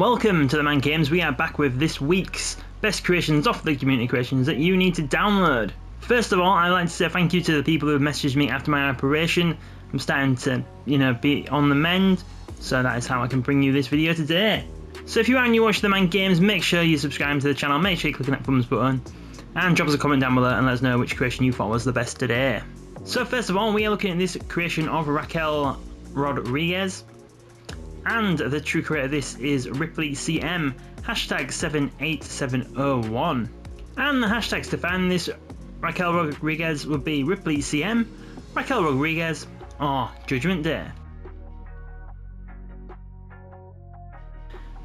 welcome to TheMan Games. We are back with this week's best creations off the community creations that you need to download. First of all, I'd like to say thank you to the people who have messaged me after my operation. I'm starting to, be on the mend, so that is how I can bring you this video today. So if you are new watching TheMan Games, make sure you subscribe to the channel, make sure you click on that thumbs button, and drop us a comment down below and let us know which creation you thought was the best today. So first of all, we are looking at this creation of Raquel Rodriguez. And the true creator of this is Ripley CM, hashtag 78701. And the hashtags to find this Raquel Rodriguez would be Ripley CM, Raquel Rodriguez, or Judgment Day.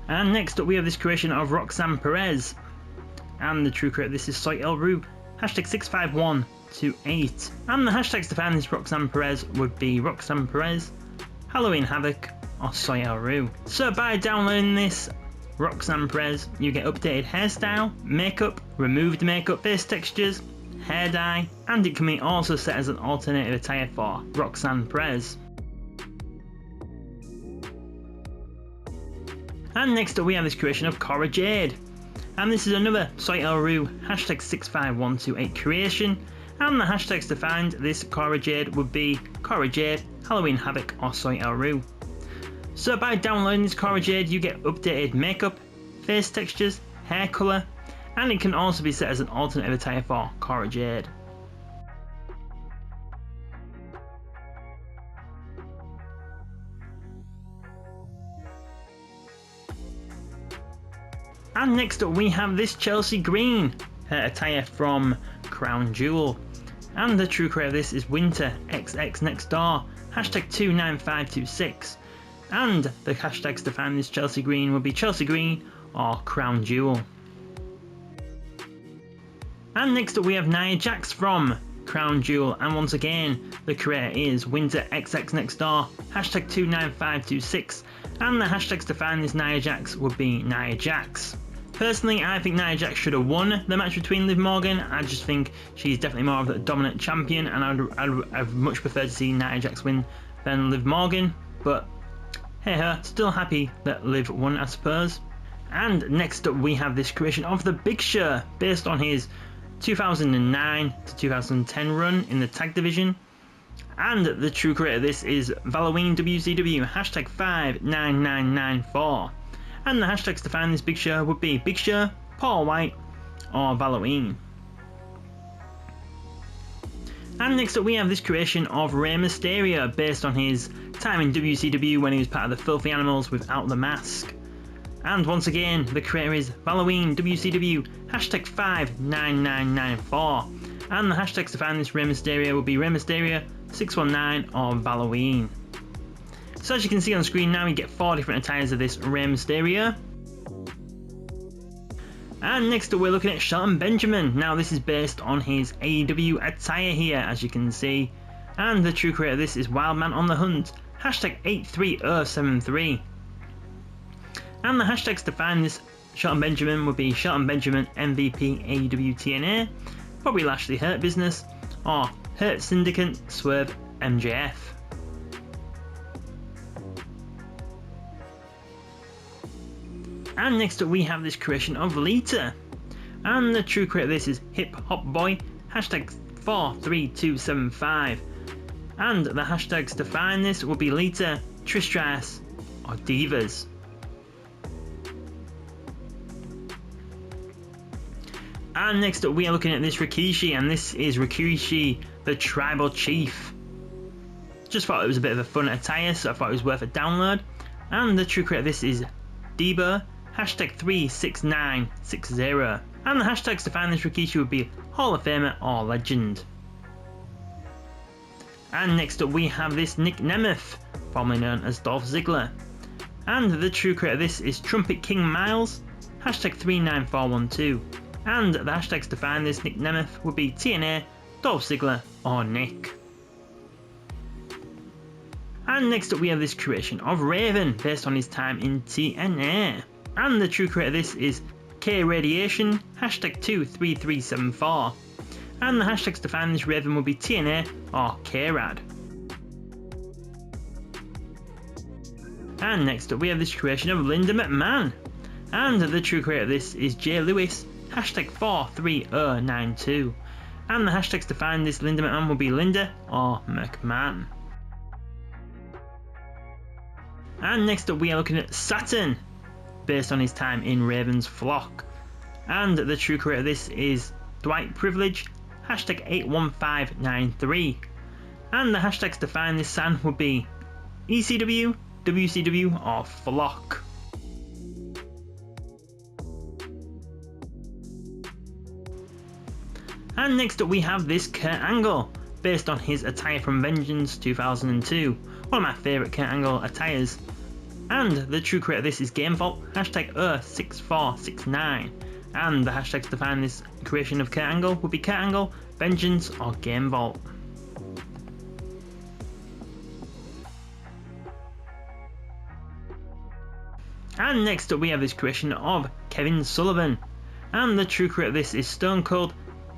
And next up we have this creation of Roxanne Perez. And the true creator of this is Soy El Rue, hashtag 65128. And the hashtags to find this Roxanne Perez would be Roxanne Perez, Halloween Havoc, or Soy El Rue. So by downloading this Roxanne Perez, you get updated hairstyle, makeup, removed makeup, face textures, hair dye, and it can be also set as an alternative attire for Roxanne Perez. And next up we have this creation of Cora Jade. And this is another Soy El Rue, hashtag 65128 creation. And the hashtags to find this Cora Jade would be Cora Jade, Halloween Havoc, or Soy El Rue. So by downloading this Cora Jade, you get updated makeup, face textures, hair colour, and it can also be set as an alternative attire for Cora Jade. And next up we have this Chelsea Green, her attire from Crown Jewel. And the true creator of this is Winter XX Next Door, hashtag 29526. And the hashtags to find this Chelsea Green will be Chelsea Green or Crown Jewel. And next up we have Nia Jax from Crown Jewel, and once again the creator is Winter XX Next Door, hashtag 29526. And the hashtags to find this Nia Jax would be Nia Jax. Personally, I think Nia Jax should have won the match between Liv Morgan. I just think she's definitely more of a dominant champion, and I'd much prefer to see Nia Jax win than Liv Morgan. But hey, still happy that Liv won, I suppose. And next up we have this creation of the Big Show, based on his 2009 to 2010 run in the tag division. And the true creator of this is Halloween WCW, hashtag 59994. And the hashtags to find this Big Show would be Big Show, Paul White, or Halloween. And next up we have this creation of Rey Mysterio, based on his time in WCW when he was part of the Filthy Animals without the mask. And once again, the creator is Halloween WCW, hashtag 59994. And the hashtags to find this Rey Mysterio would be Rey Mysterio, 619, or Halloween. So as you can see on screen now, you get 4 different attires of this Rey Mysterio. And next up we're looking at Shelton Benjamin. Now this is based on his AEW attire here, as you can see. And the true creator of this is Wildman on the Hunt, hashtag 83073. And the hashtags to find this Shelton Benjamin would be Shelton Benjamin MVP AEW TNA, Bobby Lashley Hurt Business, or Hurt Syndicate Swerve MJF. And next up we have this creation of Lita. And the true creator of this is Hip Hop Boy, hashtag 43275. And the hashtags to find this will be Lita, Trish Stratus, or Divas. And next up we are looking at this Rikishi, and this is Rikishi the Tribal Chief. Just thought it was a bit of a fun attire, so I thought it was worth a download. And the true creator of this is Debo, hashtag 36960. And the hashtags to find this Rikishi would be Hall of Famer or Legend. And next up we have this Nick Nemeth, formerly known as Dolph Ziggler. And the true creator of this is Trumpet King Miles, hashtag 39412. And the hashtags to find this Nick Nemeth would be TNA, Dolph Ziggler, or Nick. And next up we have this creation of Raven, based on his time in TNA. And the true creator of this is K Radiation, hashtag 23374. And the hashtags to find this Raven will be TNA or K-Rad. And next up we have this creation of Linda McMahon, And the true creator of this is J Lewis, hashtag 43092. And the hashtags to find this Linda McMahon will be Linda or McMahon. And next up we are looking at Saturn, based on his time in Raven's Flock. And the true creator of this is Dwight Privilege, hashtag 81593. And the hashtags to find this San would be ECW, WCW or Flock. And next up we have this Kurt Angle, based on his attire from Vengeance 2002, one of my favourite Kurt Angle attires. And the true creator of this is GameVault, hashtag Earth6469. And the hashtags to find this creation of Kurt Angle would be Kurt Angle, Vengeance or GameVault. And next up we have this creation of Kevin Sullivan. And the true creator of this is Stone Cold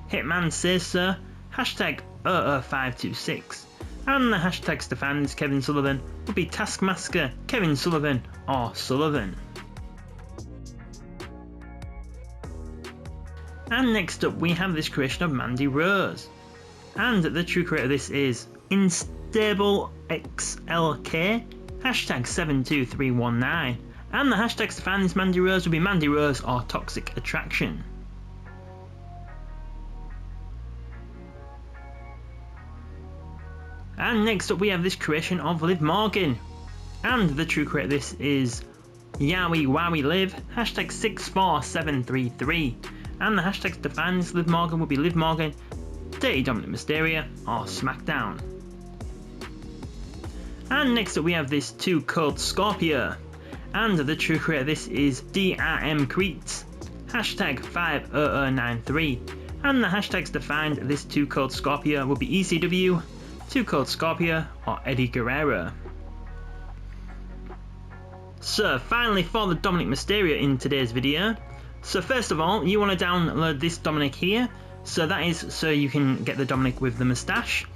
Hitman Says Sir, hashtag 526. And the hashtags to find this Kevin Sullivan would be Taskmaster, Kevin Sullivan or Sullivan. And next up we have this creation of Mandy Rose. And the true creator of this is InstableXLK, hashtag 72319. And the hashtags to find this Mandy Rose would be Mandy Rose or Toxic Attraction. And next up we have this creation of Liv Morgan. And the true creator of this is Yowie Wowie Liv, hashtag 64733. And the hashtags to find this Liv Morgan will be Liv Morgan, Dirty Dominik Mysterio or SmackDown. And next up we have this Too Cold Scorpio. And the true creator of this is DRM Creets, hashtag 50093. And the hashtags to find this Too Cold Scorpio will be ECW, Too Cold Scorpio or Eddie Guerrero. So finally for the Dominik Mysterio in today's video. So first of all you want to download this Dominik here. So that is so you can get the Dominik with the moustache.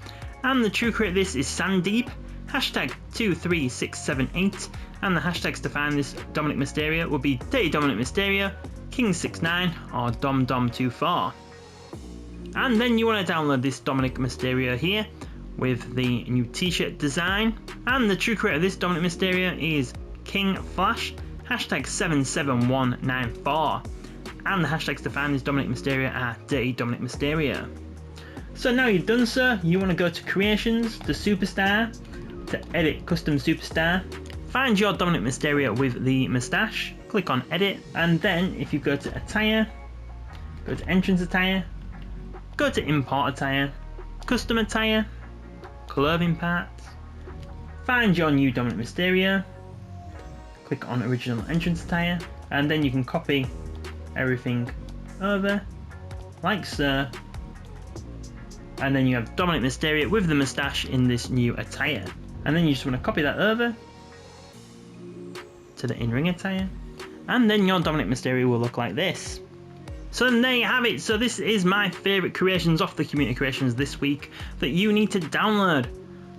And the true creator of this is Sandeep, hashtag 23678. And the hashtags to find this Dominik Mysterio will be Dirty Dominik Mysterio, King69 or DomDom24. And then you want to download this Dominik Mysterio here with the new t-shirt design. And the true creator of this Dominik Mysterio is King Flash, hashtag 77194. And the hashtags to find this Dominik Mysterio are Dirty Dominik Mysterio. So now you've done so, you want to go to Creations, to Superstar, to Edit Custom Superstar. Find your Dominik Mysterio with the moustache, click on Edit, and then if you go to Attire, go to Entrance Attire, go to Import Attire, Custom Attire, Clothing Parts, find your new Dominik Mysterio, click on Original Entrance Attire, and then you can copy everything over, like so, and then you have Dominik Mysterio with the moustache in this new attire. And then you just want to copy that over to the in-ring attire, and then your Dominik Mysterio will look like this. So then there you have it. So this is my favourite creations off the community creations this week that you need to download.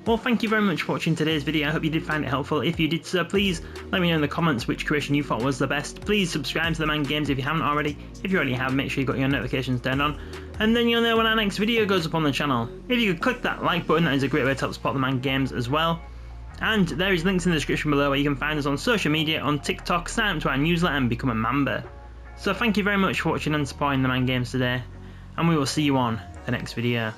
Well, thank you very much for watching today's video. I hope you did find it helpful. If you did so, please let me know in the comments which creation you thought was the best. Please subscribe to TheMan Games if you haven't already. If you already have, make sure you got your notifications turned on, and then you'll know when our next video goes up on the channel. If you could click that like button, that is a great way to help support TheMan Games as well. And there is links in the description below where you can find us on social media, on TikTok, sign up to our newsletter and become a member. So thank you very much for watching and supporting TheMan Games today, and we will see you on the next video.